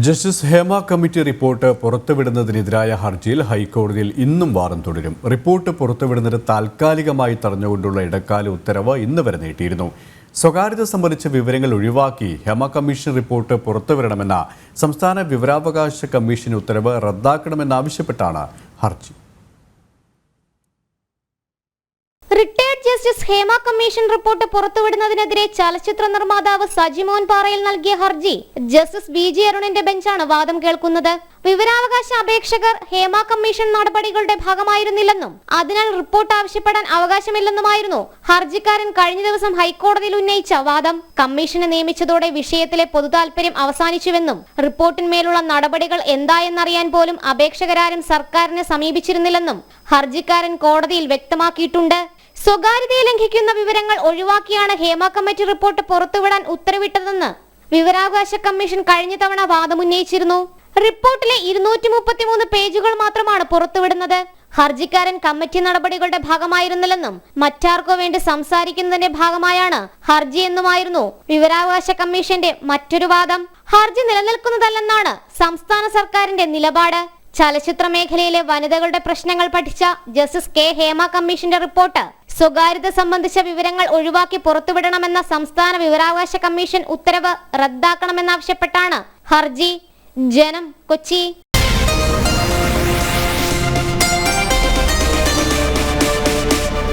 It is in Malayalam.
ജസ്റ്റിസ് ഹേമ കമ്മിറ്റി റിപ്പോർട്ട് പുറത്തുവിടുന്നതിനെതിരായ ഹർജിയിൽ ഹൈക്കോടതിയിൽ ഇന്നും വാദം തുടരും. റിപ്പോർട്ട് പുറത്തുവിടുന്നത് താൽക്കാലികമായി തടഞ്ഞുകൊണ്ടുള്ള ഇടക്കാല ഉത്തരവ് ഇന്ന് വരെ നീട്ടിയിരുന്നു. സ്വകാര്യത സംബന്ധിച്ച വിവരങ്ങൾ ഒഴിവാക്കി ഹേമ കമ്മീഷൻ റിപ്പോർട്ട് പുറത്തുവിടണമെന്ന സംസ്ഥാന വിവരാവകാശ കമ്മീഷൻ ഉത്തരവ് റദ്ദാക്കണമെന്നാവശ്യപ്പെട്ടാണ് ഹർജി. Retired justice Hema commission report പുറത്തുവിടുന്നതിനെതിരെ ചലച്ചിത്ര നിർമ്മാതാവ് സജിമോൻ പാറയിൽ നൽകിയ ഹർജി ജസ്റ്റിസ് ബി.ജി. അരുണിന്റെ ബെഞ്ചാണ് വാദം കേൾക്കുന്നത്. വിവരാവകാശ അപേക്ഷകർ ഹേമ കമ്മീഷൻ നടപടികളുടെ ഭാഗമായിരുന്നില്ലെന്നും അതിനാൽ റിപ്പോർട്ട് ആവശ്യപ്പെടാൻ അവകാശമില്ലെന്നുമായിരുന്നു ഹർജിക്കാരൻ കഴിഞ്ഞ ദിവസം ഹൈക്കോടതിയിൽ ഉന്നയിച്ച വാദം. കമ്മീഷനെ നിയമിച്ചതോടെ വിഷയത്തിലെ പൊതുതാൽപര്യം അവസാനിച്ചുവെന്നും റിപ്പോർട്ടിന്മേലുള്ള നടപടികൾ എന്തായെന്നറിയാൻ പോലും അപേക്ഷകരാരും സർക്കാരിനെ സമീപിച്ചിരുന്നില്ലെന്നും ഹർജിക്കാരൻ കോടതിയിൽ വ്യക്തമാക്കിയിട്ടുണ്ട്. സ്വകാര്യതയെ ലംഘിക്കുന്ന വിവരങ്ങൾ ഒഴിവാക്കിയാണ് ഹേമ കമ്മിറ്റി റിപ്പോർട്ട് പുറത്തുവിടാൻ ഉത്തരവിട്ടതെന്ന് വിവരാവകാശ കമ്മീഷൻ കഴിഞ്ഞ തവണ വാദമുന്നയിച്ചിരുന്നു. റിപ്പോർട്ടിലെ 233 പേജുകൾ മാത്രമാണ് പുറത്തുവിടുന്നത്. ഹർജിക്കാരൻ കമ്മിറ്റി നടപടികളുടെ ഭാഗമായിരുന്നില്ലെന്നും മറ്റാർക്കോ വേണ്ടി സംസാരിക്കുന്നതിന്റെ ഭാഗമായാണ് ഹർജി എന്നുമായിരുന്നു വിവരാവകാശ കമ്മീഷന്റെ മറ്റൊരു വാദം. ഹർജി നിലനിൽക്കുന്നതല്ലെന്നാണ് സംസ്ഥാന സർക്കാരിന്റെ നിലപാട്. ചലച്ചിത്ര മേഖലയിലെ വനിതകളുടെ പ്രശ്നങ്ങൾ പഠിച്ച ജസ്റ്റിസ് കെ ഹേമ കമ്മീഷന്റെ റിപ്പോർട്ട് സ്വകാര്യത സംബന്ധിച്ച വിവരങ്ങൾ ഒഴിവാക്കി പുറത്തുവിടണമെന്ന സംസ്ഥാന വിവരാവകാശ കമ്മീഷൻ ഉത്തരവ് റദ്ദാക്കണമെന്നാവശ്യപ്പെട്ടാണ് ഹർജി. ജനം, കൊച്ചി.